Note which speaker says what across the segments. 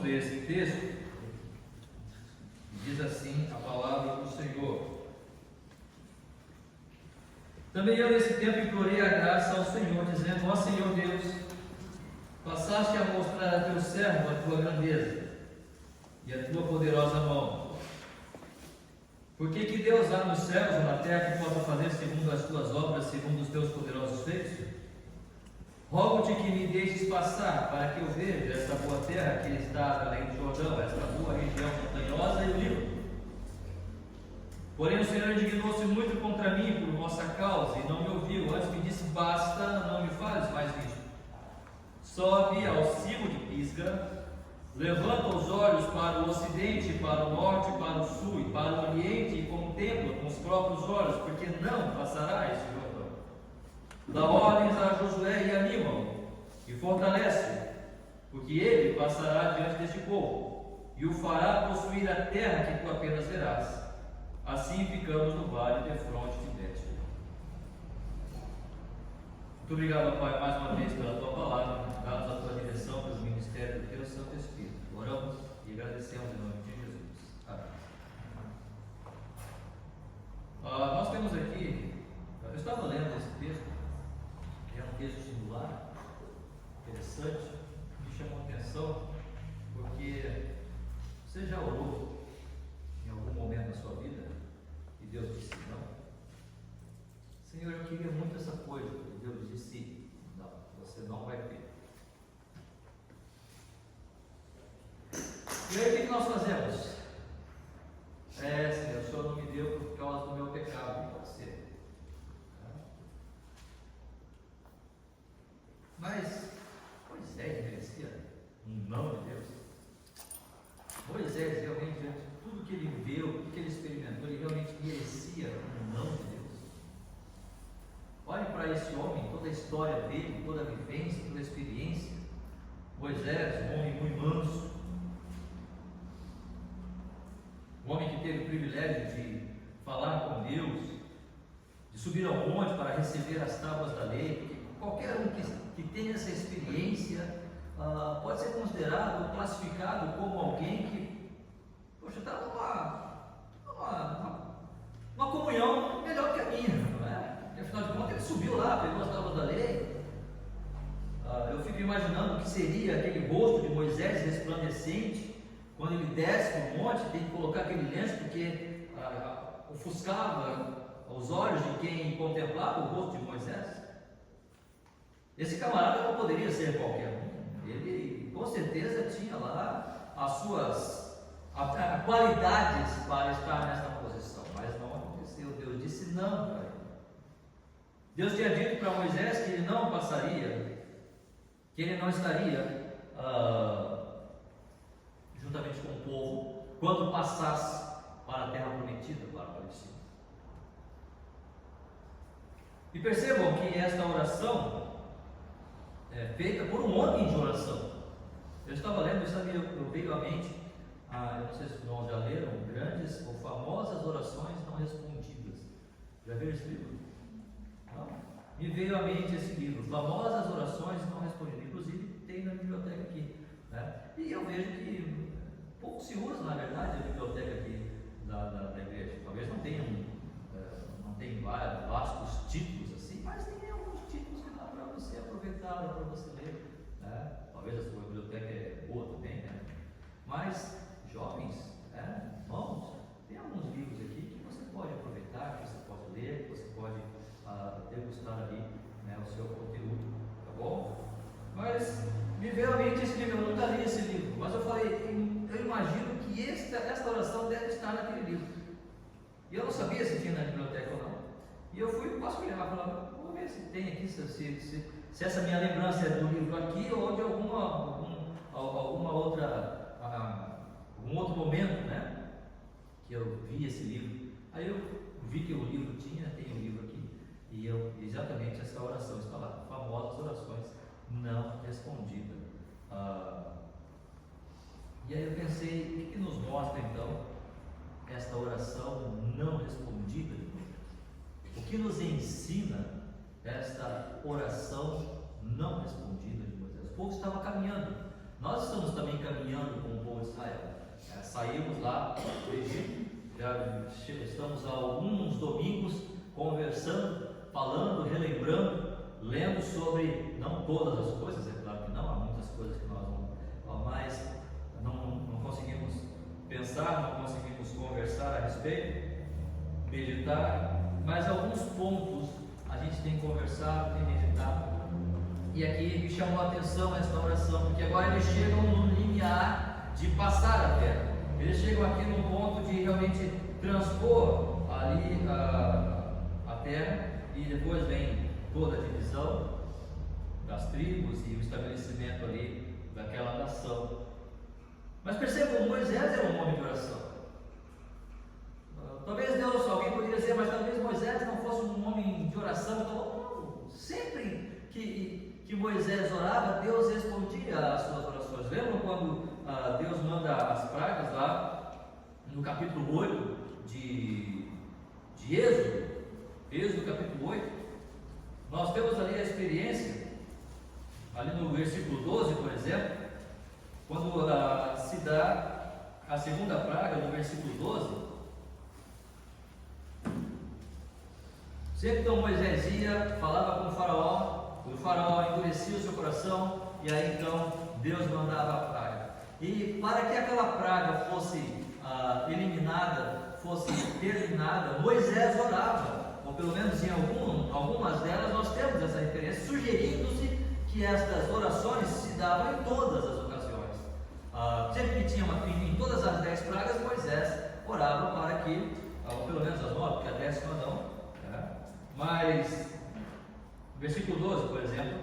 Speaker 1: Vamos ler esse texto. Diz assim a palavra do Senhor. Também eu nesse tempo implorei a graça ao Senhor, dizendo: ó Senhor Deus, passaste a mostrar a teu servo a tua grandeza e a tua poderosa mão. Porque que Deus há nos céus ou na terra que possa fazer segundo as tuas obras, segundo os teus poderosos feitos? Rogo-te que me deixes passar, para que eu veja esta boa terra que está além do Jordão, esta boa região montanhosa e o Líbano. Porém o Senhor indignou-se muito contra mim por vossa causa, e não me ouviu. Antes me disse: basta, não me fales mais isto. Sobe ao cimo de Pisga, levanta os olhos para o ocidente, para o norte, para o sul e para o oriente, e contempla com os próprios olhos, porque não passará este Jordão. Dá ordens a Josué e anima-o, e fortalece-o, porque ele passará diante deste povo, e o fará possuir a terra que tu apenas verás. Assim ficamos no vale defronte de Bet. Muito obrigado, Pai, mais uma vez pela tua palavra. Dá-nos a tua direção pelo ministério do teu Santo Espírito. Oramos e agradecemos em nome de Jesus. Amém. Nós temos aqui, eu estava lendo esse texto, é um texto singular, interessante, me chamou a atenção, porque você já orou em algum momento da sua vida e Deus disse não? Senhor, eu queria muito essa coisa, e Deus disse não, você não vai ter. E aí o que nós fazemos? Senhor, o Senhor não me deu por causa do meu pecado, pode ser. Mas Moisés merecia um não de Deus. Moisés realmente, diante de tudo que ele viveu, tudo que ele experimentou, ele realmente merecia um não de Deus. Olhe para esse homem, toda a história dele, toda a vivência, toda a experiência. Moisés, um homem muito manso, um homem que teve o privilégio de falar com Deus, de subir ao monte para receber as tábuas da lei, porque qualquer um que tenha essa experiência pode ser considerado ou classificado como alguém que, poxa, está numa comunhão melhor que a minha, não é? Porque afinal de contas ele subiu lá, pegou as tábuas da lei. Eu fico imaginando o que seria aquele rosto de Moisés resplandecente, quando ele desce no monte, tem que colocar aquele lenço, porque ofuscava os olhos de quem contemplava o rosto de Moisés. Esse camarada não poderia ser qualquer um. Ele com certeza tinha lá as suas qualidades para estar nessa posição, mas não aconteceu. Deus disse não para ele. Deus tinha dito para Moisés que ele não passaria, que ele não estaria juntamente com o povo quando passasse para a terra prometida, para a Palestina. E percebam que esta oração é feita por um homem de oração. Eu estava lendo, eu veio à mente, eu não sei se os irmãos já leram, grandes ou famosas orações não respondidas. Já viram esse livro? Não? Me veio à mente esse livro, famosas orações não respondidas. Inclusive tem na biblioteca aqui, né? E eu vejo que pouco se usa, na verdade, a biblioteca aqui da igreja. Talvez não tenha vários vastos títulos assim, mas tem alguns títulos que dá para você aproveitar, para você ler, né? Talvez a sua biblioteca é boa também, né? Mas, jovens, irmãos, tem alguns livros aqui que você pode aproveitar, que você pode ler, que você pode degustar ali, né, o seu conteúdo, tá bom? Mas me veio à mente esse livro, eu nunca li esse livro, mas eu falei, eu imagino que esta oração deve estar naquele livro. E eu não sabia se tinha na biblioteca ou não. E eu fui vasculhar, falar, vou ver se tem aqui, se essa minha lembrança é do livro aqui ou de alguma outra, algum outro momento, né, que eu vi esse livro. Aí eu vi que o livro tem um livro aqui, e exatamente essa oração está lá, famosas orações não respondidas. E aí eu pensei, o que nos mostra então esta oração não respondida de Moisés? O que nos ensina esta oração não respondida de Moisés? O povo estava caminhando Nós estamos também caminhando com o povo de Israel. Saímos lá do Egito, já estamos há alguns domingos conversando, falando, relembrando, lendo sobre, não todas as coisas, é claro que não, há muitas coisas que nós não, mas não conseguimos pensar, não conseguimos conversar a respeito, meditar, mas alguns pontos a gente tem conversado, tem meditado. E aqui me chamou a atenção esta oração, porque agora eles chegam no limiar de passar a terra. Eles chegam aqui no ponto de realmente transpor ali a terra, e depois vem toda a divisão das tribos e o estabelecimento ali daquela nação. Mas percebam, Moisés era um homem de oração. Talvez Deus, alguém poderia dizer, mas talvez Moisés não fosse um homem de oração. Então, sempre que Moisés orava, Deus respondia às suas orações. Lembram quando Deus manda as pragas lá no capítulo 8 de Êxodo capítulo 8? Nós temos ali a experiência, ali no versículo 12, por exemplo, quando se dá a segunda praga, no versículo 12. Sempre então Moisés ia, falava com o faraó endurecia o seu coração, e aí então Deus mandava a praga. E para que aquela praga fosse eliminada, fosse terminada, Moisés orava, ou pelo menos em algumas delas nós temos essa referência, sugerindo-se que estas orações se davam em todas as ocasiões. Sempre que tinha em todas as 10 pragas, Moisés orava para que, ou pelo menos as 9, porque a 10ª não. Mas, versículo 12, por exemplo: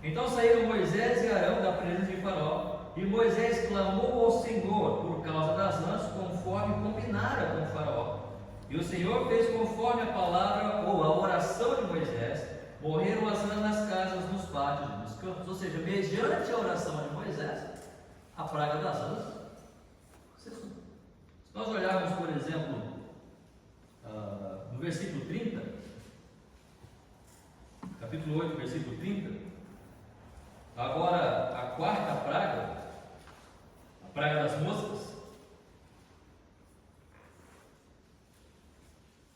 Speaker 1: então saíram Moisés e Arão da presença de Faraó, e Moisés clamou ao Senhor por causa das rãs, conforme combinara com o Faraó. E o Senhor fez conforme a palavra ou a oração de Moisés. Morreram as rãs nas casas, nos pátios e nos campos. Ou seja, mediante a oração de Moisés, a praga das rãs cessou. Se nós olharmos, por exemplo, no versículo 30, capítulo 8, versículo 30, agora a quarta praga, a praga das moscas,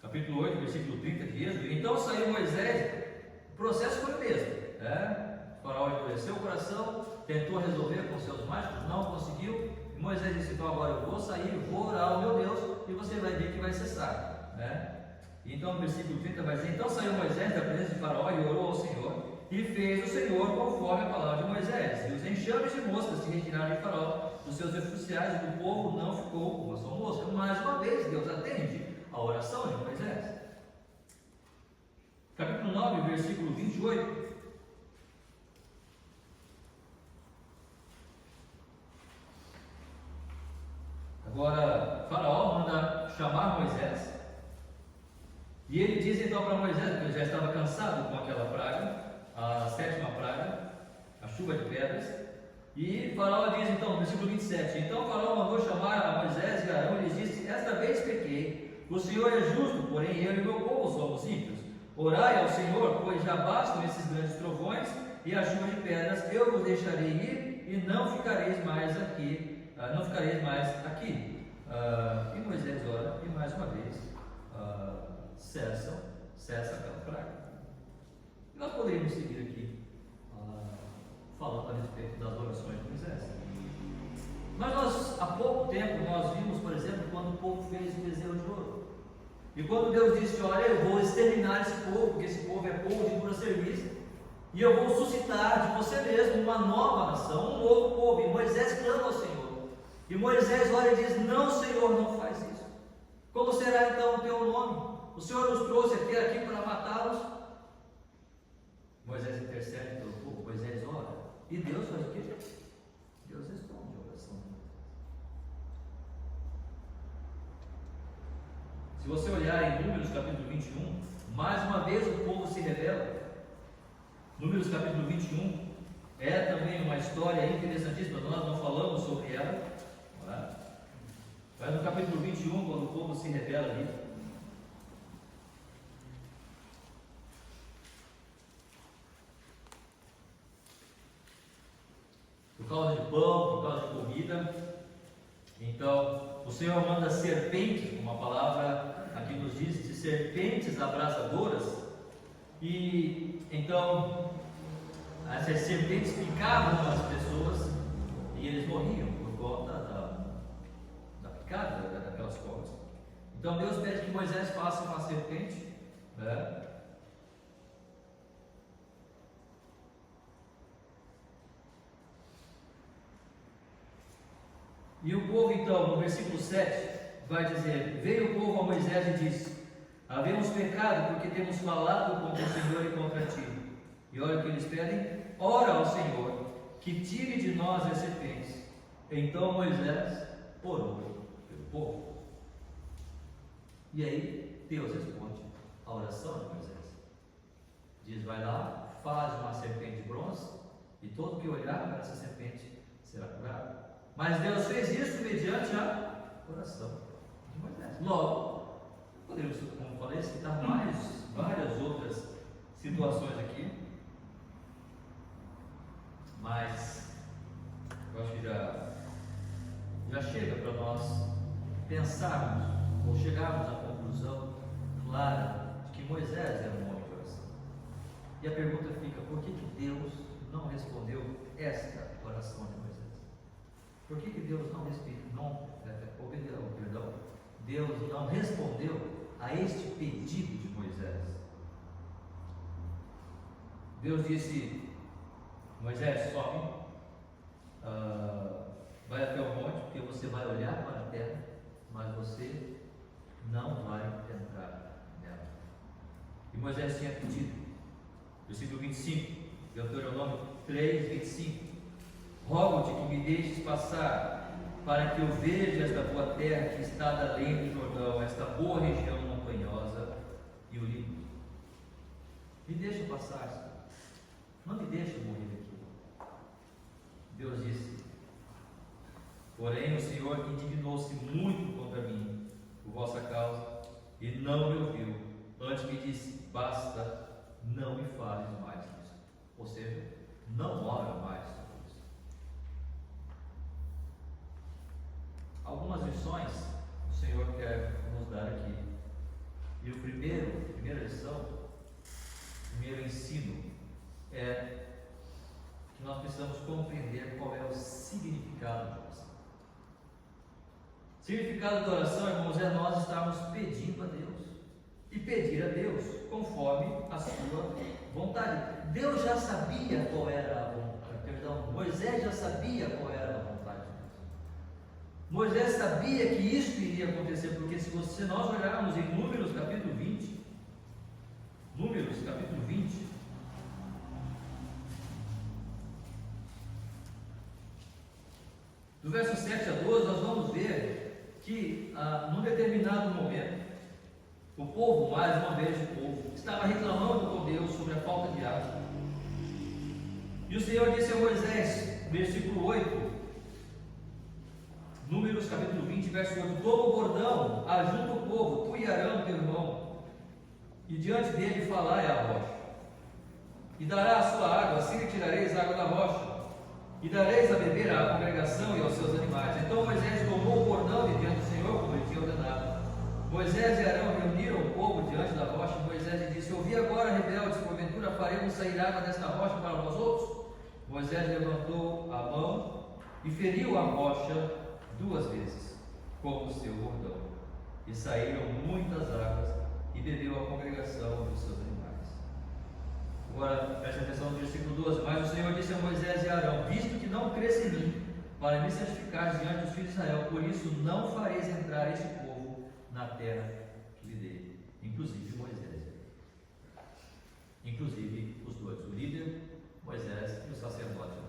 Speaker 1: capítulo 8, versículo 30 de Êxodo. Então saiu Moisés, o processo foi o mesmo, o faraó endureceu o coração, tentou resolver com seus mágicos, não conseguiu, e Moisés disse: então agora eu vou sair, vou orar ao meu Deus, e você vai ver que vai cessar, Então no versículo 30 vai dizer: então saiu Moisés da presença de Faraó e orou ao Senhor, e fez o Senhor conforme a palavra de Moisés, e os enxames de moscas se retiraram de Faraó dos seus oficiais, e do povo não ficou uma só mosca. Mais uma vez Deus atende a oração de Moisés. Capítulo 9, versículo 28. Agora Faraó manda chamar Moisés, e ele diz então para Moisés, porque ele já estava cansado com aquela praga, a 7ª praga, a chuva de pedras. E Faraó diz então, no versículo 27, então Faraó mandou chamar a Moisés e Arão e lhes disse: esta vez pequei, o Senhor é justo, porém eu e meu povo somos ímpios. Orai ao Senhor, pois já bastam esses grandes trovões e a chuva de pedras. Eu vos deixarei ir e não ficareis mais aqui, e Moisés ora, e mais uma vez cessa aquela praga. E nós poderíamos seguir aqui falando a respeito das orações de Moisés. Mas nós, há pouco tempo, nós vimos, por exemplo, quando o povo fez o bezerro de ouro. E quando Deus disse: olha, eu vou exterminar esse povo, porque esse povo é povo de dura serviço, e eu vou suscitar de você mesmo uma nova nação, um novo povo. E Moisés clama ao Senhor. E Moisés olha e diz: não, Senhor, não faz isso. Como será então o teu nome? O Senhor nos trouxe aqui para matá-los. Moisés intercede pelo povo, Moisés ora. E Deus faz o quê? Deus responde a oração. Se você olhar em Números capítulo 21, mais uma vez o povo se rebela. Números capítulo 21 é também uma história interessantíssima, nós não falamos sobre ela. Mas no capítulo 21, quando o povo se rebela ali, o por causa de pão, por causa de comida. Então, o Senhor manda serpentes, uma palavra aqui nos diz de serpentes abrasadoras, e então essas serpentes picavam as pessoas e eles morriam por conta da picada daquelas cobras. Então Deus pede que Moisés faça uma serpente, né? E o povo então, no versículo 7, vai dizer: veio o povo a Moisés e disse: havemos pecado porque temos falado contra o Senhor e contra ti. E olha o que eles pedem: ora ao Senhor, que tire de nós as serpentes. Então Moisés orou pelo povo. E aí Deus responde a oração de Moisés. Diz: vai lá, faz uma serpente de bronze, e todo que olhar para essa serpente será curado. Mas Deus fez isso mediante a oração de Moisés. Logo, podemos, como falei, citar várias outras situações aqui, mas eu acho que já chega para nós pensarmos ou chegarmos à conclusão clara de que Moisés era um homem de oração. E a pergunta fica: por que Deus não respondeu esta oração de Moisés? Por que Deus não respondeu a este pedido de Moisés? Deus disse: Moisés, sobe, vai até o monte, porque você vai olhar para a terra, mas você não vai entrar nela. E Moisés tinha pedido, versículo 25, Deuteronômio 3, 25: rogo-te que me deixes passar, para que eu veja esta boa terra que está da além do Jordão, esta boa região montanhosa e o Líbano. Me deixa passar, Senhor. Não me deixa morrer aqui. Deus disse: porém o Senhor indignou-se muito contra mim, por vossa causa, e não me ouviu. Antes me disse: basta, não me fales mais isso. Ou seja, não ora mais sobre isso. Algumas lições o Senhor quer nos dar aqui. E a primeira lição, o primeiro ensino é que nós precisamos compreender qual é o significado da oração. O significado da oração, irmãos, é nós estarmos pedindo a Deus. E pedir a Deus conforme a sua vontade. Deus já sabia qual era a vontade, Moisés já sabia qual era a vontade de Deus. Moisés sabia que isso iria acontecer, porque se nós olharmos em Números capítulo 20, do verso 7 a 12, nós vamos ver que num determinado momento, o povo, mais uma vez o povo, estava reclamando com Deus sobre a falta de água. E o Senhor disse a Moisés, versículo 8, Números capítulo 20, verso 8: toma o bordão, ajunta o povo, tu e Arão teu irmão, e diante dele falai a rocha, e dará a sua água, assim retirareis a água da rocha, e dareis a beber à congregação e aos seus animais. Então Moisés tomou o bordão de diante do Senhor, como ele tinha ordenado. Moisés e Arão reuniram o povo diante da rocha, e Moisés lhe disse: ouvi agora, rebeldes, porventura faremos sair água desta rocha para vós outros? Moisés levantou a mão e feriu a rocha 2 vezes, como o seu bordão, e saíram muitas águas, e bebeu a congregação e os seus animais. Agora, preste atenção no versículo 12. Mas o Senhor disse a Moisés e a Arão: visto que não crês em mim, para me santificar diante dos filhos de Israel, por isso não fareis entrar este povo na terra que lhe dei. Inclusive Moisés, inclusive os dois, o líder Moisés e o sacerdote.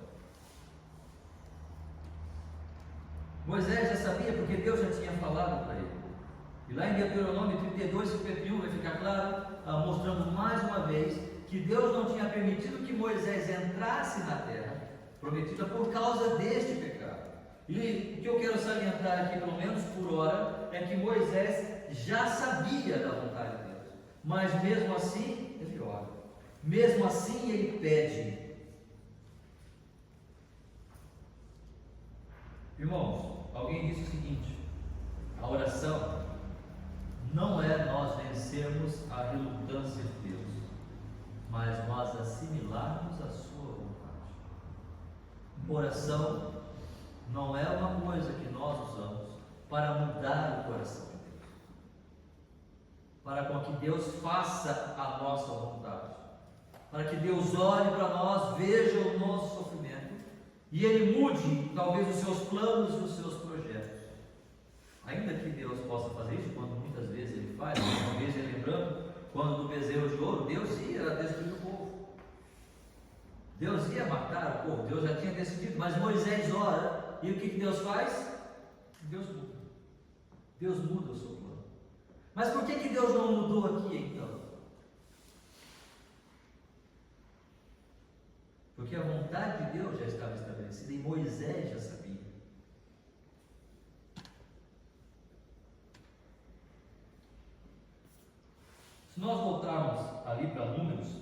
Speaker 1: Moisés já sabia, porque Deus já tinha falado para ele. E lá em Deuteronômio 32, 51 vai ficar claro, mostrando mais uma vez que Deus não tinha permitido que Moisés entrasse na terra prometida por causa deste pecado. E o que eu quero salientar aqui, pelo menos por hora, é que Moisés já sabia da vontade de Deus, mas mesmo assim ele ora, mesmo assim ele pede. Irmãos, alguém disse o seguinte: a oração não é nós vencermos a relutância de Deus, mas nós assimilarmos a sua vontade. Oração não é uma coisa que nós usamos para mudar o coração de Deus, para com que Deus faça a nossa vontade, para que Deus olhe para nós, veja o nosso sofrimento e Ele mude talvez os seus planos e os seus projetos. Ainda que Deus possa fazer isso, quando muitas vezes Ele faz, uma vez lembrando, quando do bezerro de ouro, Deus ia destruir o povo, Deus ia matar o povo, Deus já tinha decidido, mas Moisés ora, e o que Deus faz? Deus muda. Deus muda o seu plano. Mas por que Deus não mudou aqui então? Porque a vontade de Deus já estava estabelecida e Moisés já sabia. Se nós voltarmos ali para Números,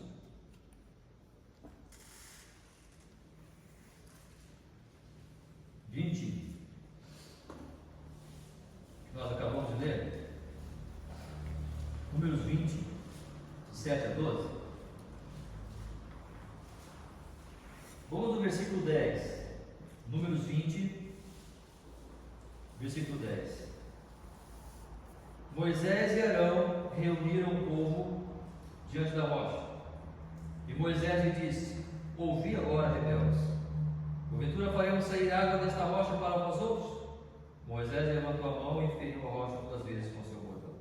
Speaker 1: nós acabamos de ler, Números 20, de 7 a 12. Vamos no versículo 10. Números 20, versículo 10. Moisés e Arão reuniram o povo diante da rocha. E Moisés lhe disse: ouvi agora, rebeldes, porventura faremos sair água desta rocha para vós outros? Moisés levantou a mão e feriu a rocha 2 vezes com seu bordão.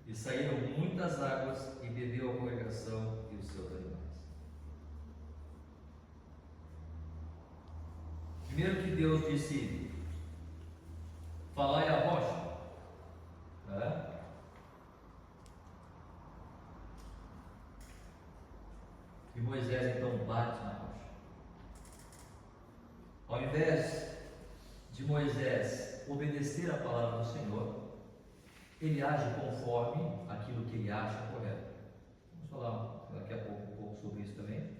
Speaker 1: E saíram muitas águas, e bebeu a congregação e os seus animais. Primeiro que Deus disse: falai a rocha. E Moisés então bate na rocha. Ao invés de Moisés obedecer a palavra do Senhor, ele age conforme aquilo que ele acha correto. Vamos falar daqui a pouco um pouco sobre isso também.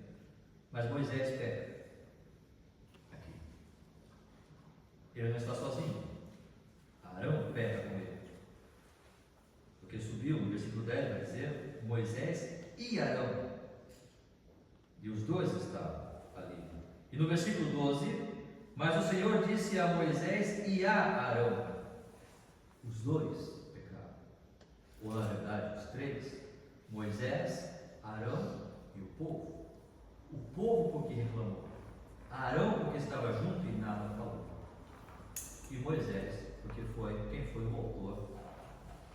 Speaker 1: Mas Moisés peca aqui. Ele não está sozinho. Arão peca com ele. Porque subiu, no versículo 10 vai dizer, Moisés e Arão. E os dois estavam ali. E no versículo 12, mas o Senhor disse a Moisés e a Arão: os dois pecaram. Ou na verdade, os três: Moisés, Arão e o povo. O povo porque reclamou, Arão porque estava junto e nada falou, e Moisés porque foi quem foi o autor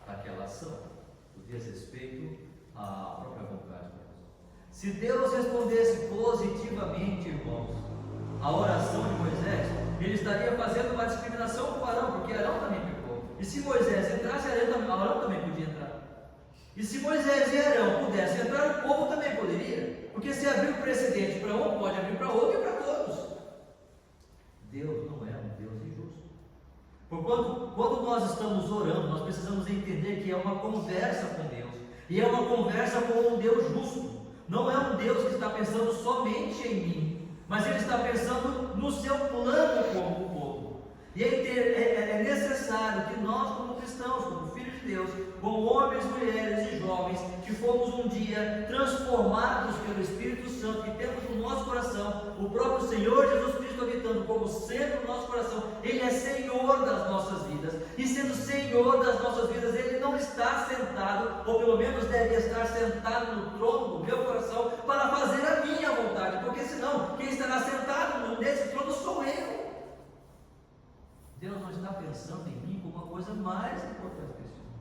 Speaker 1: daquela ação, o desrespeito à própria vontade de Deus. Se Deus respondesse positivamente, irmãos, a oração de Moisés, ele estaria fazendo uma discriminação com Arão, porque Arão também pecou. E se Moisés entrasse, Arão também podia entrar. E se Moisés e Arão pudessem entrar, o povo também poderia. Porque se abrir o precedente para um, pode abrir para outro e para todos. Deus não é um Deus injusto. Porquanto, quando nós estamos orando, nós precisamos entender que é uma conversa com Deus. E é uma conversa com um Deus justo. Não é um Deus que está pensando somente em mim, mas Ele está pensando no seu plano como povo. E é necessário que nós, como cristãos, como filhos de Deus, como homens, mulheres e jovens, que fomos um dia transformados pelo Espírito Santo, que temos no nosso coração o próprio Senhor Jesus Cristo habitando como centro do nosso coração. Ele é Senhor das nossas vidas, e sendo Senhor das nossas vidas, Ele não está sentado, ou pelo menos deve estar sentado no trono do meu coração para fazer a minha vontade, porque senão quem estará sentado nesse trono sou eu. Deus não está pensando em mim como uma coisa mais importante que esse mundo.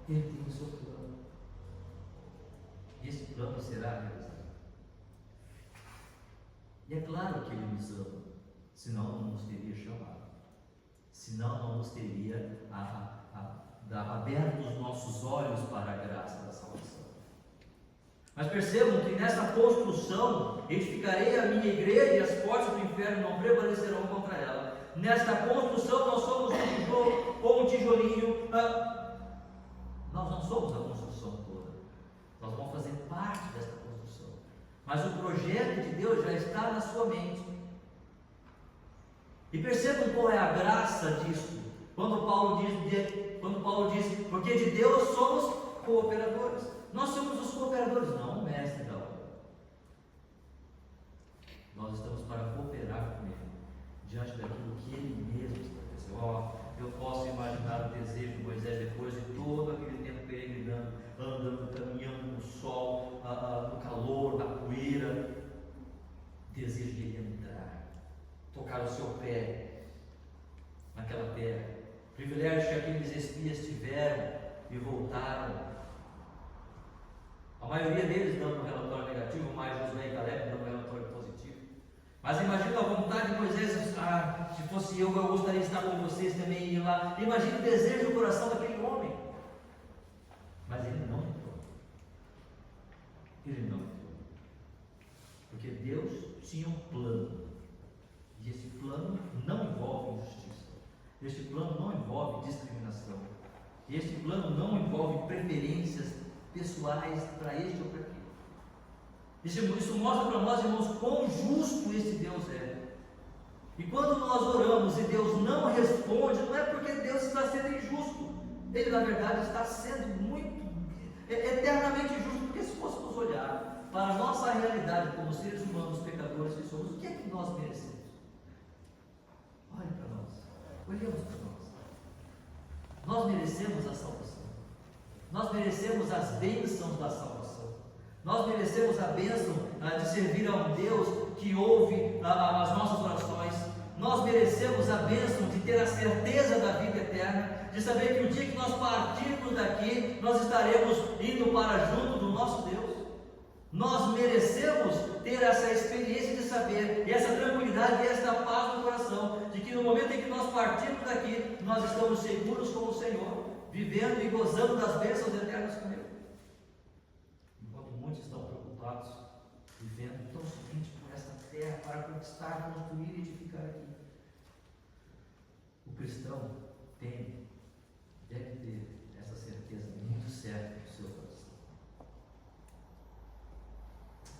Speaker 1: Ele tem o seu plano. E esse plano será realizado. E é claro que Ele nos ama, senão não nos teria chamado, senão não nos teria aberto os nossos olhos para a graça da salvação. Mas percebam que nessa construção, edificarei a minha igreja e as portas do inferno não prevalecerão contra ela. Nesta construção nós somos um tijolo ou um tijolinho. Nós não somos a construção toda. Nós vamos fazer parte desta construção. Mas o projeto de Deus já está na sua mente. E percebam qual é a graça disso. Quando Paulo diz, porque de Deus somos cooperadores. Nós somos os cooperadores, não o mestre da obra. Nós estamos para cooperar com Ele, diante daquilo que Ele mesmo estabeleceu. Eu posso imaginar o desejo de Moisés depois de todo aquele tempo peregrinando, andando, caminhando no sol, no calor, na poeira. Desejo de ele entrar, tocar o seu pé naquela terra. Privilégio que aqueles espias tiveram e voltaram. A maioria deles dando um relatório negativo, mais Josué e Caleb dando um relatório positivo. Mas imagina a vontade de Moisés, se fosse eu gostaria de estar com vocês também e ir lá. Imagina o desejo do coração daquele homem. Mas ele não entrou. Ele não entrou. Porque Deus tinha um plano. E esse plano não envolve injustiça. Este plano não envolve discriminação. E este plano não envolve preferências pessoais para este ou para aquele. Isso mostra para nós, irmãos, quão justo este Deus é. E quando nós oramos e Deus não responde, não é porque Deus está sendo injusto. Ele, na verdade, está sendo eternamente justo. Porque se fôssemos olhar para a nossa realidade como seres humanos, pecadores que somos, o que é que nós merecemos? Olhe para nós, olhemos para nós. Nós merecemos a salvação. Nós merecemos as bênçãos da salvação. Nós merecemos a bênção de servir a um Deus que ouve as nossas orações. Nós merecemos a bênção de ter a certeza da vida eterna, de saber que o dia que nós partirmos daqui, nós estaremos indo para junto do nosso Deus. Nós merecemos ter essa experiência de saber, e essa tranquilidade e essa paz no coração, de que no momento em que nós partirmos daqui, nós estamos seguros com o Senhor, vivendo e gozando das bênçãos eternas com Ele. Enquanto muitos estão preocupados, vivendo tão somente por essa terra, para conquistar, construir e edificar aqui. O cristão deve ter essa certeza muito certa no seu coração.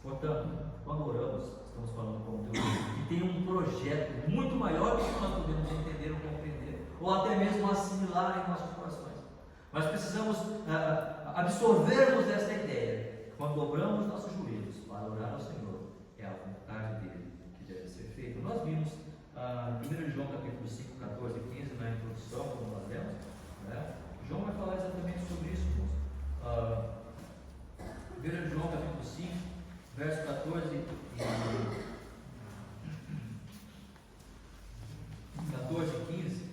Speaker 1: Portanto, quando oramos, estamos falando com Deus que tem um projeto muito maior do que nós podemos entender ou compreender, ou até mesmo assimilar em nossos corações. Mas precisamos absorvermos essa ideia. Quando dobramos nossos joelhos para orar ao Senhor, é a vontade dele que deve ser feita. Nós vimos em 1 João capítulo 5, 14 e 15, na introdução, quando nós lemos, né? João vai falar exatamente sobre isso, irmãos. 1 João capítulo 5, verso 14 e 15.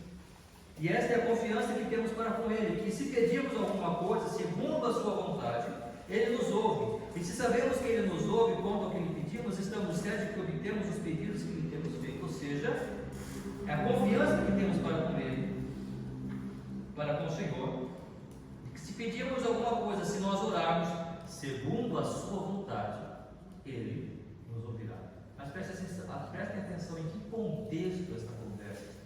Speaker 1: E esta é a confiança que temos para com Ele, que se pedirmos alguma coisa segundo a sua vontade, Ele nos ouve. E se sabemos que Ele nos ouve quanto ao que lhe pedimos, estamos certos de que obtemos os pedidos que lhe temos feito. Ou seja, é a confiança que temos para com Ele, para com o Senhor, que se pedirmos alguma coisa, se nós orarmos segundo a sua vontade, Ele nos ouvirá. Mas prestem atenção em que contexto esta conversa está.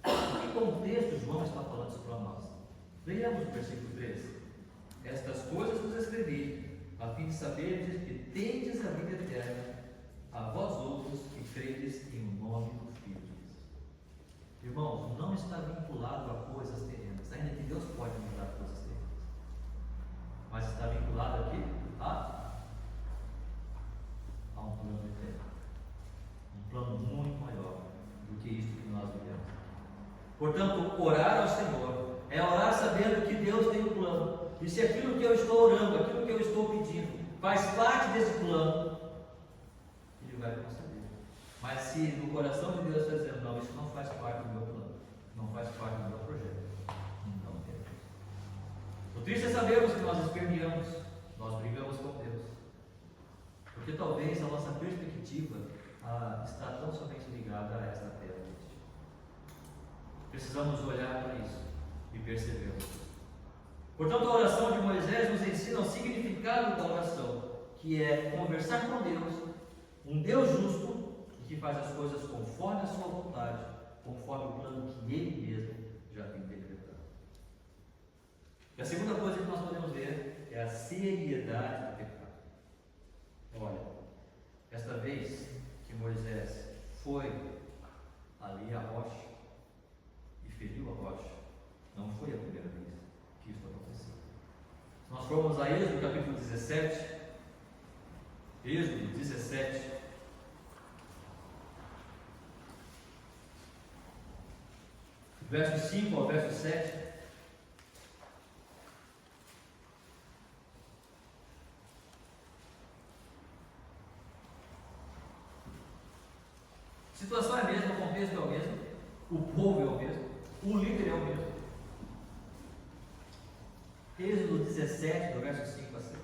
Speaker 1: Em que contexto João está falando isso para nós? Leiamos o versículo 13. Estas coisas vos escrevi, a fim de saberdes que tendes a vida eterna, a vós outros que credes em nome do Filho de Deus. Irmãos, não está vinculado a coisas terrenas, ainda que Deus pode mudar coisas terrenas, mas está vinculado aqui a um plano eterno, um plano muito maior do que isso que nós vivemos. Portanto, orar ao Senhor é orar sabendo que Deus tem um plano, e se aquilo que eu estou orando, aquilo que eu estou pedindo, faz parte desse plano, Ele vai conceder. Mas se no coração de Deus está dizendo, não, isso não faz parte do meu plano, não faz parte do meu projeto, não quero. O triste é sabermos que nós esperneamos, nós brigamos com Deus, porque talvez a nossa perspectiva está tão somente ligada a esta terra. Precisamos olhar para isso e percebê-lo. Portanto, a oração de Moisés nos ensina o significado da oração, que é conversar com Deus, um Deus justo, que faz as coisas conforme a sua vontade, conforme o plano que Ele mesmo já tem decretado. E a segunda coisa que nós podemos ver é a seriedade do pecado. Olha, esta vez que Moisés foi ali a rocha e feriu a rocha. Não foi a primeira vez que isso aconteceu. Se nós formos a Êxodo capítulo 17, Êxodo 17, verso 5 ao verso 7. A situação é a mesma, o contexto é o mesmo, o povo é o mesmo, o líder é o mesmo. Êxodo 17, do verso 5 a 7.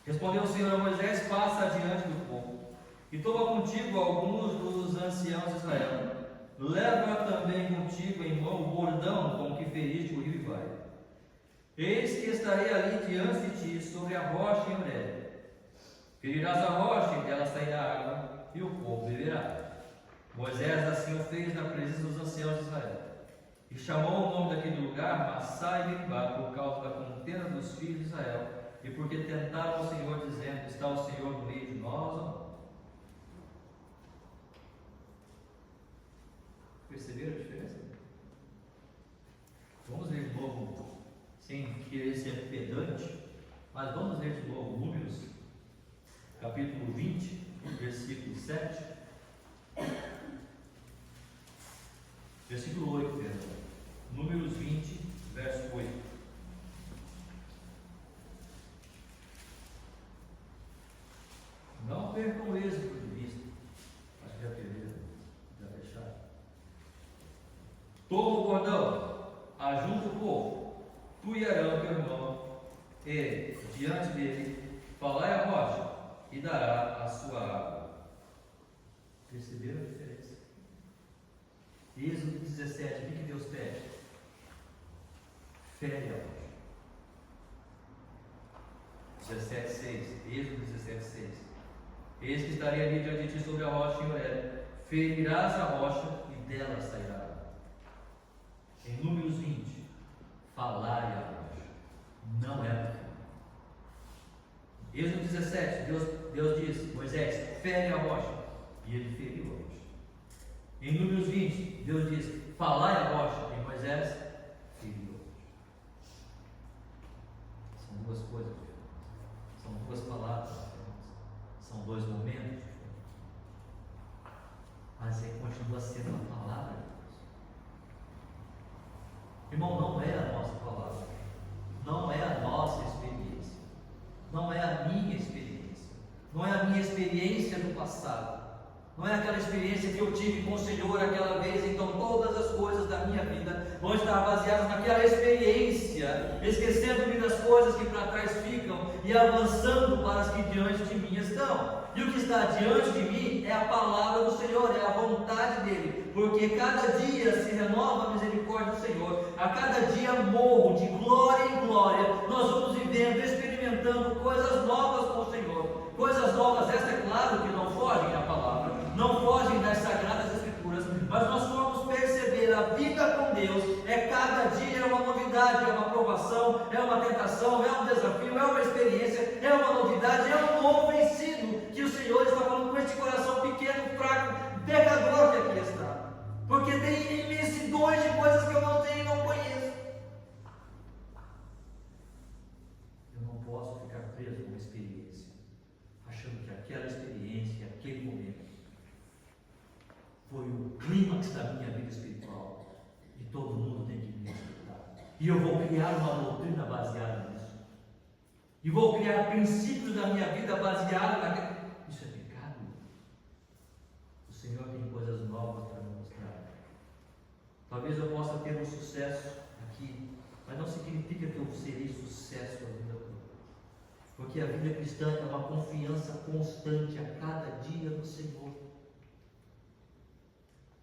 Speaker 1: Respondeu o Senhor a Moisés: passa adiante do povo, e toma contigo alguns dos anciãos de Israel. Leva também contigo em mão o bordão com que feriste o rio Ibai. Eis que estarei ali diante de ti, sobre a rocha em breve. Ferirás a rocha, e dela sairá água, e o povo beberá. Moisés assim o fez na presença dos anciãos de Israel. E chamou o nome daquele lugar Massá e Meribá, por causa da contenda dos filhos de Israel, e porque tentaram o Senhor, dizendo: está o Senhor no meio de nós ou não? Perceberam a diferença? Vamos ler de novo, sem querer ser pedante, mas vamos ler de novo Números, capítulo 20, versículo 7. Versículo 8, perdão. Números 20, verso 8. Não percam o êxito de vista. Acho que já perderam, já deixaram. Toma o bordão, ajunta o povo, tu e Arão, teu irmão, e diante dele falai a rocha, e dará a sua água. Perceberam a diferença? Êxodo 17, o que Deus pede? Fere a rocha. 17,6. Êxodo 17,6. Eis que estarei ali diante de ti sobre a rocha em Horebe. Ferirás a rocha e dela sairá água. Em Números 20, falai a rocha. Não é a fé. Êxodo 17, Deus disse: Moisés, fere a rocha. E ele feriu a rocha. Em Números 20, Deus disse: falai a rocha. E Moisés feriu a rocha. São duas coisas diferentes. São duas palavras diferentes. São dois momentos diferentes. Mas continua sendo a palavra de Deus. Irmão, não é a nossa palavra. Não é a nossa experiência. Não é a minha experiência. Não é a minha experiência do passado. Não é aquela experiência que eu tive com o Senhor aquela vez. Então todas as coisas da minha vida vão estar baseadas naquela experiência, esquecendo-me das coisas que para trás ficam e avançando para as que diante de mim estão. E o que está diante de mim é a palavra do Senhor, é a vontade dEle, porque cada dia se renova a misericórdia do Senhor, a cada dia morro de glória em glória. Nós vamos vivendo, experimentando coisas novas com o Senhor, coisas novas. Essa é claro que não fogem à palavra, não fogem das sagradas escrituras, mas nós vamos perceber a vida com Deus. É cada dia é uma novidade, é uma provação, é uma tentação, é um desafio, é uma experiência, é uma novidade, é um novo ensino que o Senhor está falando com este coração pequeno, fraco, pecador que aqui está, porque tem imensidões de coisas que eu não tenho e não conheço. Eu não posso ficar preso a uma experiência, achando que aquela experiência, aquele momento foi o clímax da minha vida espiritual e todo mundo tem que me respeitar. E eu vou criar uma doutrina baseada nisso. E vou criar princípios da minha vida baseados naquele. Isso é pecado. O Senhor tem coisas novas para me mostrar. Talvez eu possa ter um sucesso aqui, mas não significa que eu serei sucesso a vida toda. Porque a vida cristã é uma confiança constante a cada dia no Senhor.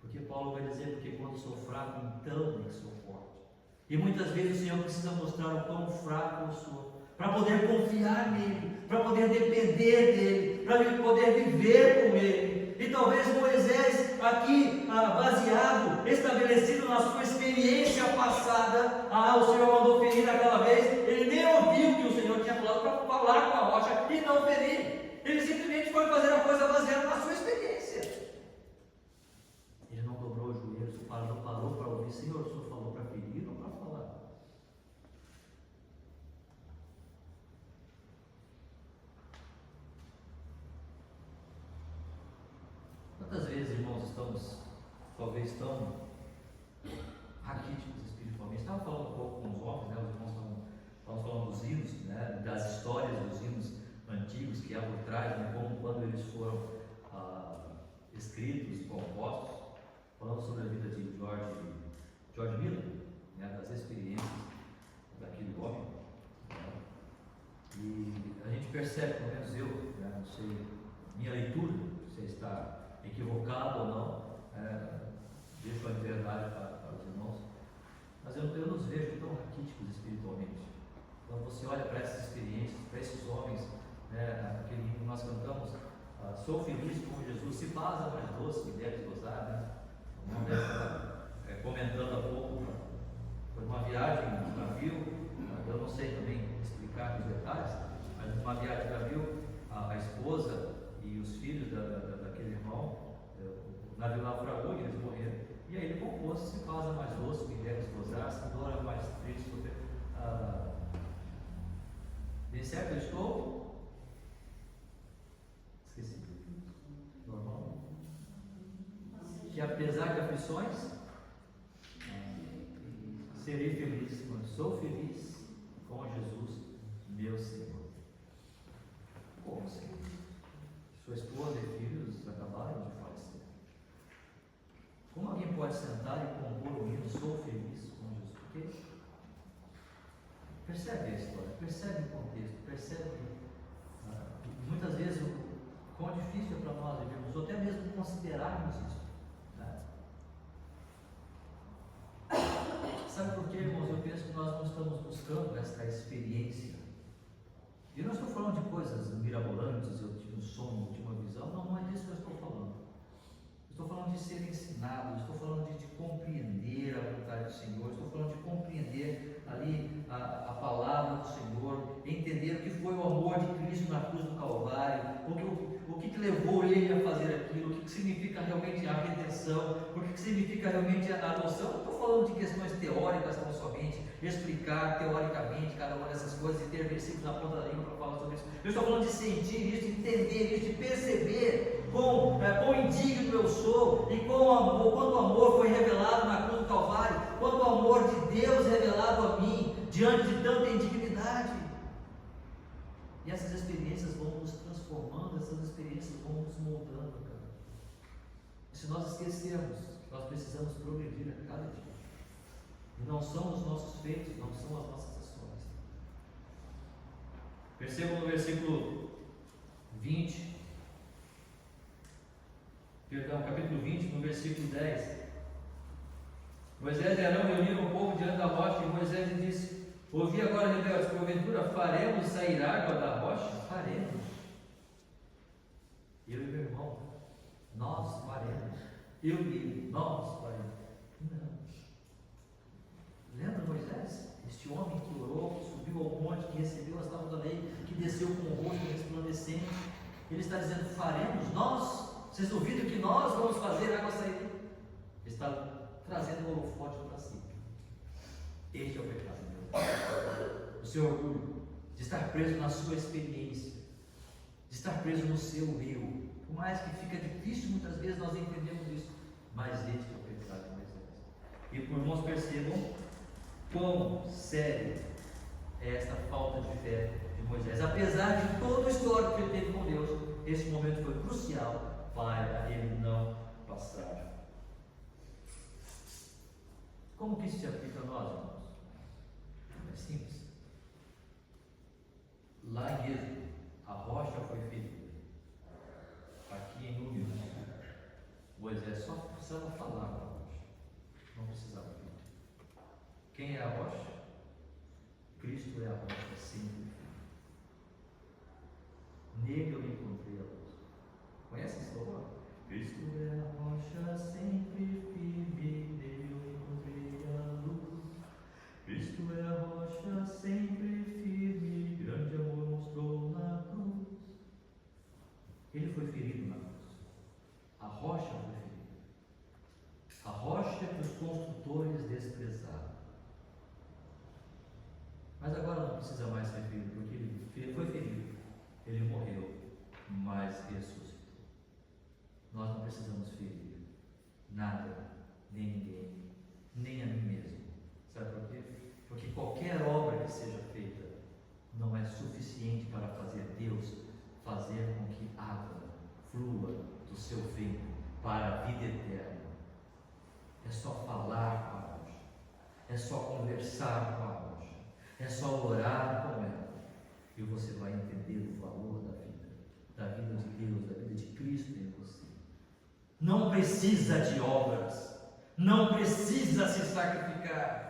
Speaker 1: Porque Paulo vai dizer: porque quando sou fraco, então é que sou forte. E muitas vezes o Senhor precisa mostrar o quão fraco eu sou, para poder confiar nele, para poder depender dele, para poder viver com ele. E talvez Moisés aqui, baseado, estabelecido na sua experiência passada, o Senhor mandou ferir naquela vez, ele nem ouviu que o Senhor tinha falado para falar com a rocha e não ferir. Ele simplesmente foi fazer a coisa baseada na sua experiência. talvez tão raquíticos espiritualmente. Estava falando um pouco com os homens, né? Os irmãos estavam falando dos hinos, né? Das histórias dos hinos antigos que há por trás, né? Como quando eles foram escritos, compostos, falando sobre a vida de George Miller, né? Das experiências daquele homem, né? E a gente percebe, pelo menos eu, né? Não sei, minha leitura, se está equivocado ou não, deixo a liberdade para os irmãos, mas eu nos vejo tão raquíticos espiritualmente. Quando você olha para essas experiências, para esses homens, né, aquele hino que nós cantamos, sou feliz como Jesus, se faz a mais doce que deve gozar, né? O irmão deve comentando há pouco, foi uma viagem de navio, eu não sei também explicar os detalhes, mas uma viagem de navio, a esposa e os filhos daquele irmão, o navio naufragou e eles morreram. E aí ele compôs: se faz a mais doce que deves gozar, se dor a mais triste. Bem certo, eu estou? Esqueci. Normal. Que apesar de aflições, serei feliz, mas sou feliz com Jesus, meu Senhor. Como assim? Sua esposa e filhos acabaram de falecer. Como alguém pode sentar e compor um hino, sou feliz com Jesus? Porque percebe a história, percebe o contexto, percebe muitas vezes o quão difícil é para nós vivermos, ou até mesmo considerarmos isso. Né? Sabe por quê, irmãos? Eu penso que nós não estamos buscando essa experiência. E eu não estou falando de coisas mirabolantes, eu tive um sonho, eu tive uma visão. Não é disso que eu estou falando. Estou falando de ser ensinado, estou falando de compreender a vontade do Senhor, estou falando de compreender ali a palavra do Senhor, entender o que foi o amor de Cristo na cruz do Calvário, o que levou Ele a fazer aquilo, o que significa realmente a redenção, o que significa realmente a adoção. Não estou falando de questões teóricas tão somente, explicar teoricamente cada uma dessas coisas e ter versículos na ponta da língua para falar sobre isso. Eu estou falando de sentir isso, de entender isso, de perceber quão indigno eu sou e quanto o amor foi revelado na cruz do Calvário, quanto o amor de Deus revelado a mim diante de tanta indignidade. E essas experiências vão nos transformando, essas experiências vão nos moldando, cara. E se nós esquecermos, nós precisamos progredir a cada dia. E não são os nossos feitos, não são as nossas ações. Percebam no versículo 20, capítulo 20, no versículo 10. Moisés e Arão reuniram o povo diante da rocha, e Moisés lhe disse: ouvi agora, rebeldes, porventura faremos sair água da rocha? Faremos. Eu e meu irmão, nós faremos. Eu e ele, nós faremos. Não. Lembra Moisés? Este homem que orou, que subiu ao monte, que recebeu as tábuas da lei, que desceu com o rosto resplandecente. Ele está dizendo: faremos, nós. Vocês duvidam que nós vamos fazer água sair? Ele está trazendo o holofote para si. Este é o pecado de Deus. O seu orgulho de estar preso na sua experiência, de estar preso no seu eu. Por mais que fica difícil muitas vezes nós entendemos isso, mas este é o pecado de Moisés. E por irmãos percebam quão sério é esta falta de fé de Moisés. Apesar de todo o histórico que ele teve com Deus, esse momento foi crucial para ele não passar. Como que isso se aplica a nós, irmãos? É simples. Lá em Êxodo, a rocha foi ferida. Aqui em Números, Moisés só precisava falar com a rocha, não precisava ver. Quem é a rocha? Cristo é a rocha sempre firme. Nele eu encontrei a luz. Conhece esse louvor? Cristo é a rocha sempre firme, nele eu encontrei a luz. Cristo é a rocha sempre firme, grande amor mostrou na cruz. Ele foi ferido na cruz. A rocha foi ferida. A rocha que os construtores desprezaram. Mas agora não precisa mais ser ferido, porque ele foi ferido. Ele morreu, mas ressuscitou. Nós não precisamos ferir nada nem ninguém, nem a mim mesmo. Sabe por quê? Porque qualquer obra que seja feita não é suficiente para fazer Deus fazer com que água flua do seu ventre para a vida eterna. É só falar com a rocha, é só conversar com a rocha, é só orar com ela, e você vai entender o valor da vida de Deus, da vida de Cristo em você. Não precisa de obras, não precisa se sacrificar,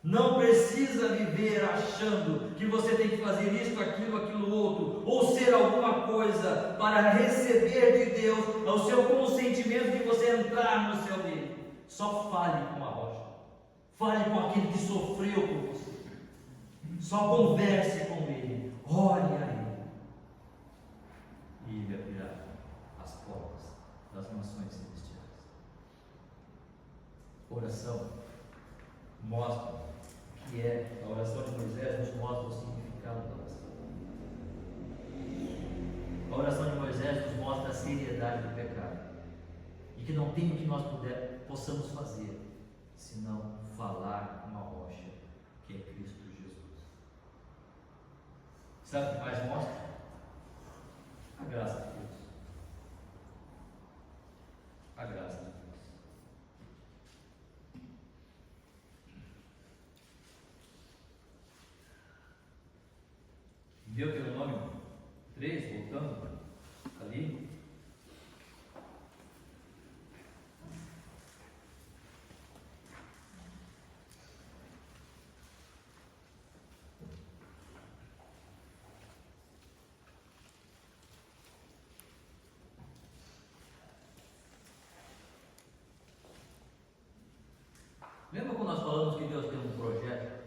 Speaker 1: não precisa viver achando que você tem que fazer isso, aquilo outro, ou ser alguma coisa para receber de Deus o seu consentimento de você entrar no céu dele. Só fale com a rocha, fale com aquele que sofreu por você, só converse com ele, ore a ele, e ele abrirá as portas das nações celestiais. Oração mostra o que é. A oração de Moisés nos mostra o significado da oração. A oração de Moisés nos mostra a seriedade do pecado, e que não tem o que nós possamos fazer senão falar com a rocha, que é Cristo Jesus. Sabe o que mais mostra? A graça de Deus. A graça de Deus. Deuteronômio 3, voltando ali. Lembra quando nós falamos que Deus tem um projeto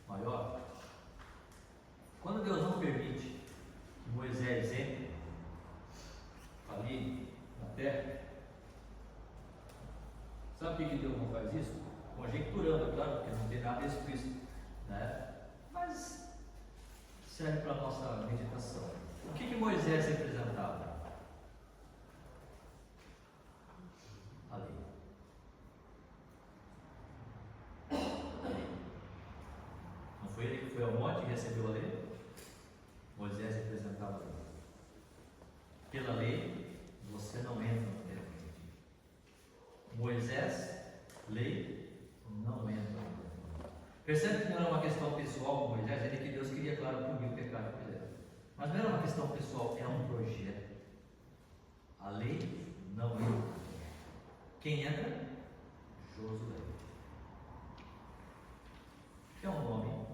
Speaker 1: maior? Quando Deus não permite que Moisés entre ali na terra, sabe por que Deus não faz isso? Conjecturando, é claro, porque não tem nada explícito, né? Mas serve para a nossa meditação. O que Moisés representava? A lei. Não foi ele que foi ao monte e recebeu a lei? Moisés representava a lei. Pela lei, você não entra no terra prometida. Moisés, lei, não entra no terra prometida. Percebe que não era uma questão pessoal com Moisés, ele que Deus queria, claro, punir o pecado de Moisés. Mas não era uma questão pessoal, é um projeto. A lei não entra. Quem entra? Josué. Que é um nome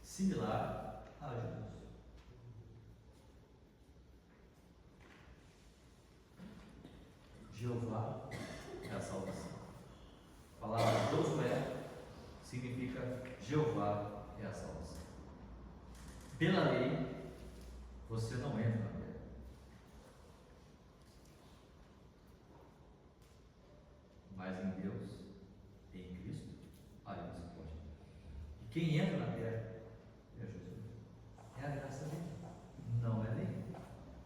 Speaker 1: similar a Jesus. Jeová é a salvação. A palavra Josué significa Jeová é a salvação. Pela lei, você não entra na terra. Mas em Deus, em Cristo, aí você pode. E quem entra na terra é Jesus. É a graça dele, não é lei.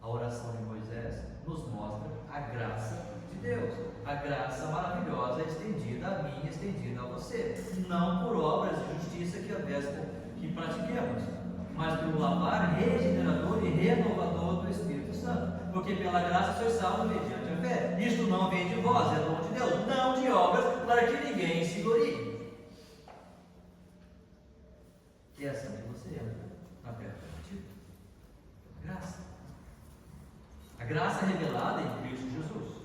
Speaker 1: A oração de Moisés nos mostra a graça de Deus, a graça maravilhosa estendida a mim, estendida a você, não por obras de justiça que pratiquemos, mas pelo lavar regenerador e renovador do Espírito Santo, porque pela graça sois salvos mediante a fé. Isto não vem de vós, é dom de Deus, não de obras, para que ninguém se glorie. E é assim que você entra na terra prometida. Graça. A graça revelada em Cristo Jesus.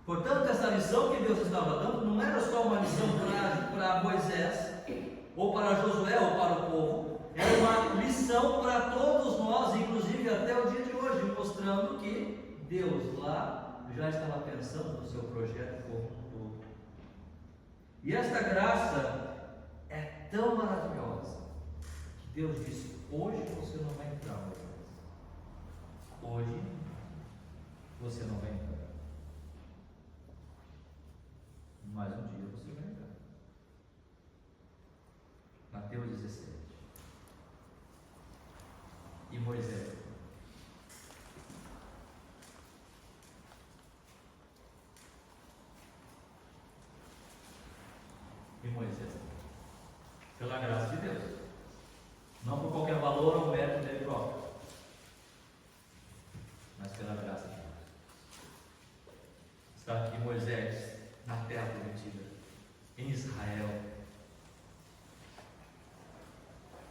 Speaker 1: Portanto, essa missão que Deus estava dando não era só uma missão para Moisés, ou para Josué, ou para o povo. Era uma lição para todos nós, inclusive até o dia de hoje, mostrando que Deus lá já estava pensando no seu projeto como um todo. E esta graça é tão maravilhosa que Deus disse: hoje você não vai entrar, Moisés. Hoje você não vai entrar. Mas um dia você vai entrar. Mateus 17. E Moisés. Está aqui Moisés, na terra prometida, em Israel,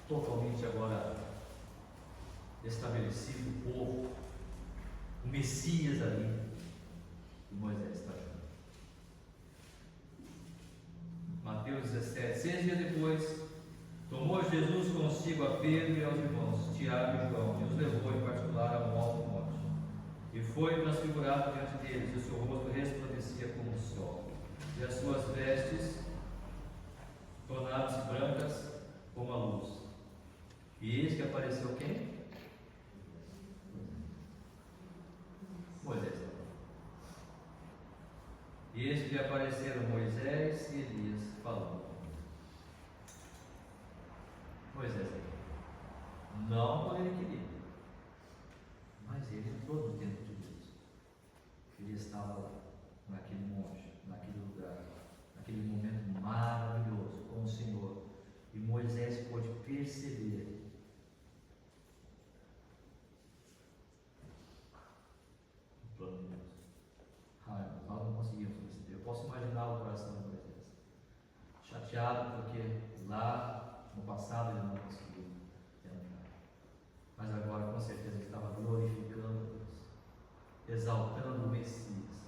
Speaker 1: totalmente agora estabelecido o povo, o Messias ali, e Moisés está junto. Mateus 17, 6 dias depois, tomou Jesus consigo a Pedro e aos irmãos, Tiago e João, e os levou em particular a um alto monte. E foi transfigurado diante deles, e o seu rosto resplandecia como o sol, e as suas vestes tornaram-se brancas como a luz. E eis que apareceu quem? Moisés. E eis que apareceram Moisés e Elias falando. Moisés não quando ele queria, mas ele entrou no tempo de Deus. Ele estava lá, naquele monte, naquele lugar, naquele momento maravilhoso com o Senhor. E Moisés pôde perceber o plano de Deus. Nós não conseguimos perceber. Eu posso imaginar o coração de Moisés, chateado porque lá no passado ele não conseguiu entrar. Mas agora com certeza ele estava glorificando Deus, exaltando o Messias,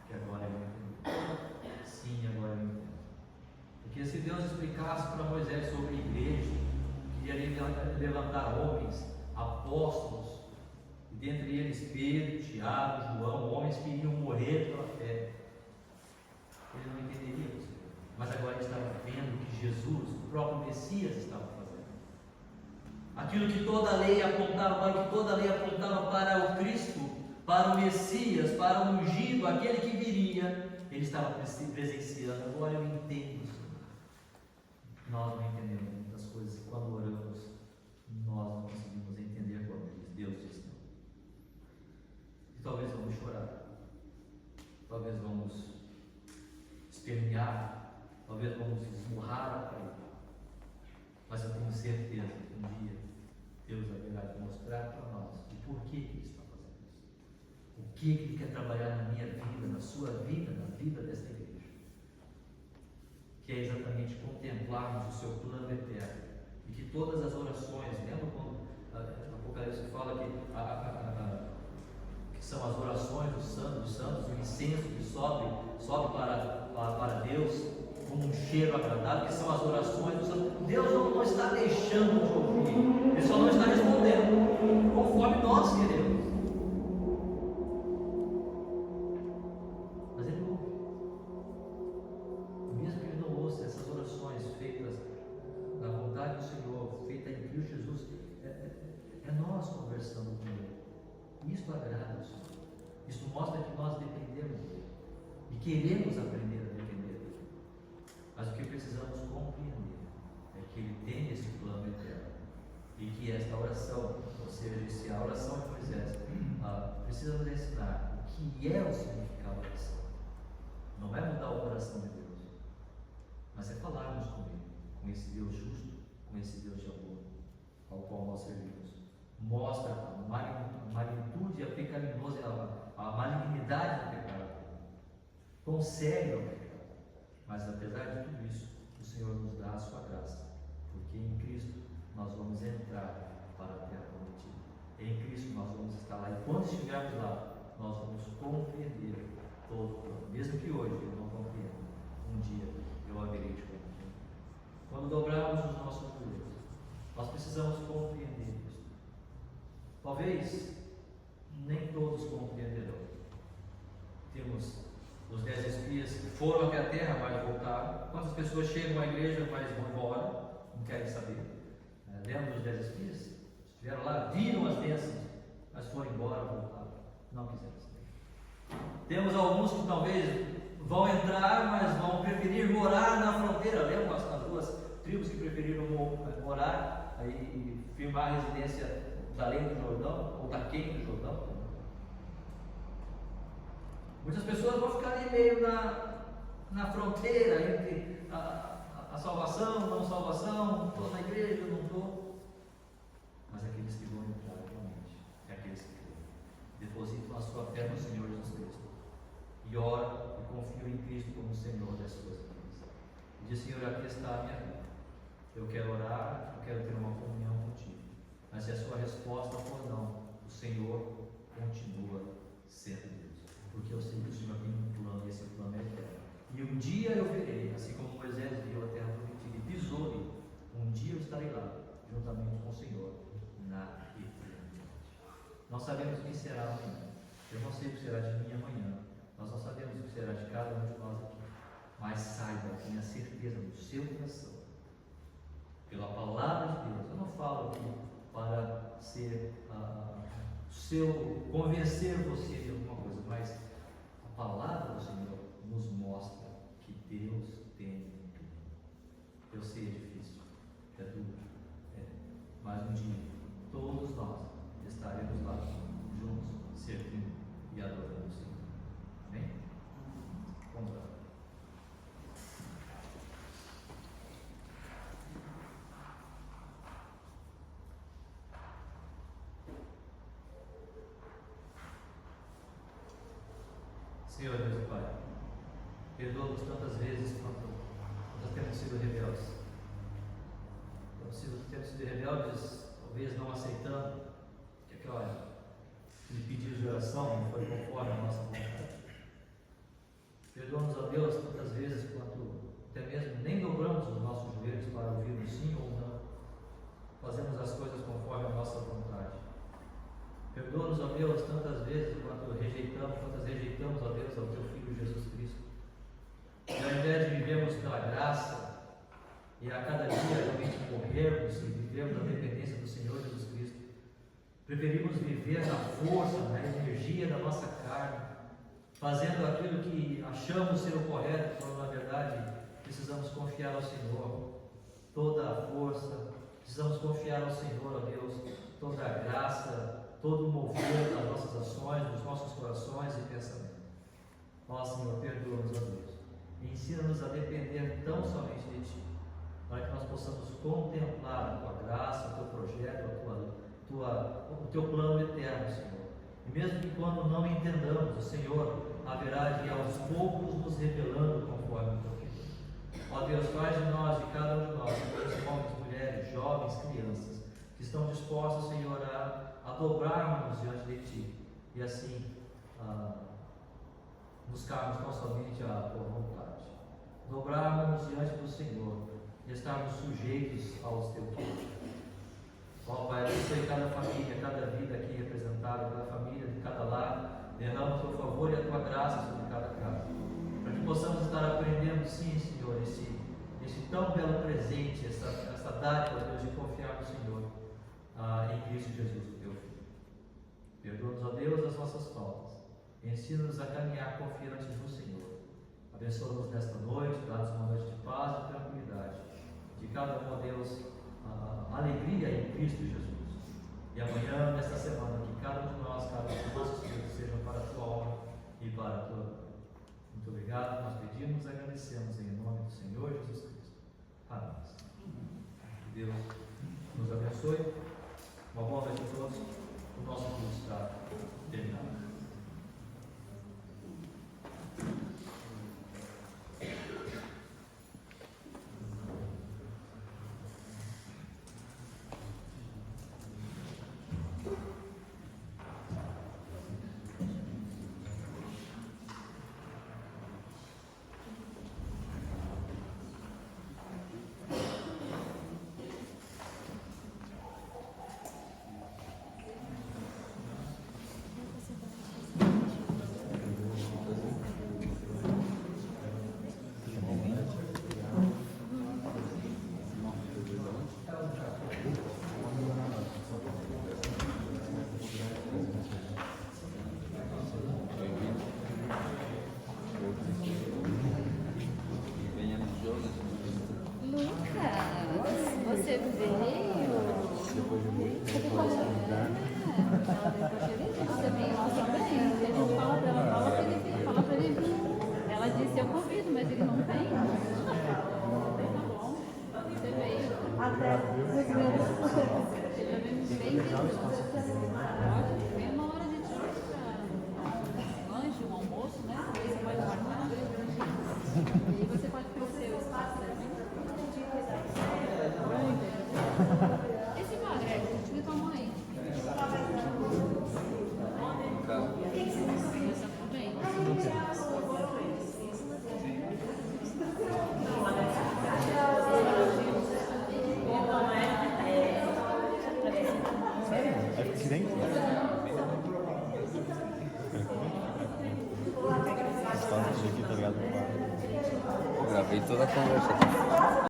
Speaker 1: que agora ele entendeu. Sim, agora ele entendeu. Porque se Deus explicasse para Moisés sobre a igreja, que iria levantar homens, apóstolos, e dentre eles Pedro, Tiago, João, homens que iriam morrer pela fé, ele não entenderia isso. Mas agora ele estava vendo que Jesus, o próprio Messias, estava fazendo. Aquilo que toda a lei apontava para o Cristo, para o Messias, para o ungido, aquele que viria, ele estava presenciando. Agora eu entendo, Senhor. Nós não entendemos muitas coisas e quando oramos, nós não conseguimos entender quando Deus diz não. E talvez vamos chorar, talvez vamos espernear, talvez vamos esmurrar a parede, mas eu tenho certeza que um dia Deus haverá de mostrar para nós o porquê que Ele está fazendo isso, o que Ele quer trabalhar na minha vida, na sua vida, na vida desta igreja, que é exatamente contemplarmos o seu plano eterno, e que todas as orações, lembra quando Apocalipse fala que são as orações dos santos, o incenso que sobe para Deus como um cheiro agradável, que são as orações dos santos. Deus não está deixando de ouvir, Ele só não está respondendo conforme nós queremos. Mas Ele ouve. Mesmo que Ele não ouça essas orações feitas na vontade do Senhor, feitas em Cristo Jesus, é nós conversando com Ele. Isto agrada ao Senhor. Isto mostra que nós dependemos dEle e queremos aprender a depender dEle. Mas o que precisamos compreender é que Ele tem esse plano eterno e que esta oração, ou seja, se a oração de Moisés, precisa nos ensinar o que é o significado da oração. Não vai mudar o coração de Deus, mas é falarmos com Ele, com esse Deus justo, com esse Deus de amor, ao qual nós servimos. Mostra a magnitude e a pecaminosa, a malignidade do pecado, quão sério é o pecado. Mas apesar de tudo isso, o Senhor nos dá a sua graça, porque em Cristo nós vamos entrar para a terra prometida. Em Cristo nós vamos estar lá, e quando estivermos lá, nós vamos compreender todo o plano. Mesmo que hoje eu não compreenda, um dia eu haverei de compreender. Quando dobrarmos os nossos joelhos, nós precisamos compreender isso. Talvez nem todos compreenderão. Temos os 10 espias que foram até a terra, mas voltaram. Quantas pessoas chegam à igreja, mas vão embora, não querem saber? Lembra dos 10 espias? Estiveram lá, viram as bênçãos, mas foram embora, voltaram. Não quiseram saber. Temos alguns que talvez vão entrar, mas vão preferir morar na fronteira. Lembra as duas tribos que preferiram morar e firmar a residência da além do Jordão, ou daquele do Jordão? Muitas pessoas vão ficar ali meio na fronteira entre a salvação, não salvação, estou na igreja, não estou. Mas aqueles que vão entrar realmente, é aqueles que creem, depositam a sua fé no Senhor Jesus Cristo e oram em Cristo como Senhor das suas vidas. E diz: Senhor, aqui está a minha vida. Eu quero orar, eu quero ter uma comunhão contigo. Mas se a sua resposta for não, o Senhor continua sendo Deus. Porque eu sei que o Senhor tem um plano, e esse plano é eterno. E um dia eu verei, assim como Moisés viu a terra prometida e pisou-lhe, um dia eu estarei lá, juntamente com o Senhor, na eternidade. Nós sabemos o que será amanhã. Eu não sei o que será de mim amanhã. Nós não sabemos o que será de cada um de nós aqui. Mas saiba, tenha certeza no seu coração, pela palavra de Deus. Eu não falo aqui para ser convencer você de alguma coisa, mas a palavra do Senhor nos mostra que Deus tem um plano. Eu sei, é difícil, é duro, mas um dia todos nós estaremos lá juntos, servindo e adorando o Senhor. Amém? Vamos lá. Senhor Deus e Pai, perdoa-nos tantas vezes quanto nós temos sido rebeldes. Temos sido rebeldes, talvez não aceitando que aquele pedido de oração não foi conforme a nossa vontade. Perdoa-nos, ó Deus, tantas vezes quanto até mesmo nem dobramos os nossos joelhos para ouvir um sim ou um não. Fazemos as coisas conforme a nossa vontade. Perdoa-nos, ó Deus, tantas vezes quantas rejeitamos, ó Deus, ao Teu Filho Jesus Cristo. E ao invés de vivermos pela graça e a cada dia realmente morrermos e vivermos a dependência do Senhor Jesus Cristo, preferimos viver na força, na energia da nossa carne, fazendo aquilo que achamos ser o correto, quando na verdade precisamos confiar ao Senhor toda a força, precisamos confiar ao Senhor, ó Deus, toda a graça, todo o mover das nossas ações, dos nossos corações e pensamentos. Ó Senhor, perdoa-nos, ó Deus, e ensina-nos a depender tão somente de Ti, para que nós possamos contemplar a Tua graça, o Teu projeto, o Teu plano eterno, Senhor. E mesmo que quando não entendamos, o Senhor haverá de aos poucos nos revelando conforme o Teu querer. Ó Deus, faz de nós, de cada um de nós, homens, mulheres, jovens, crianças, que estão dispostos, Senhor, a dobrarmos diante de Ti e assim buscarmos não somente a Tua vontade, dobrarmos diante do Senhor e estarmos sujeitos aos Teus querer. Ó Pai, abençoe cada família, cada vida aqui representada, cada família, de cada lar, derrama o Teu favor e a Tua graça sobre cada casa, para que possamos estar aprendendo, sim, Senhor, esse tão belo presente, essa dádiva, Deus, de confiar no Senhor, em Cristo Jesus, o Teu Filho. Perdoa-nos, ó Deus, as nossas faltas, e ensina-nos a caminhar confiantes no Senhor. Abençoa-nos nesta noite, dá-nos uma noite de paz e tranquilidade, de cada um, ó Deus, alegria em Cristo Jesus. E amanhã, nesta semana, que cada um de nós, cada um dos nossos filhos, sejam para a Tua honra e para a Tua glória. Muito obrigado, nós pedimos e agradecemos em nome do Senhor Jesus Cristo. Amém. Que Deus nos abençoe. Uma boa noite a todos. O nosso curso está terminado.
Speaker 2: E você pode ter o seu espaço, né? Esse quadro é de tua mãe. Essa também.
Speaker 3: É diferente, né? Aqui, tá ligado?
Speaker 4: Eu gravei toda a conversa.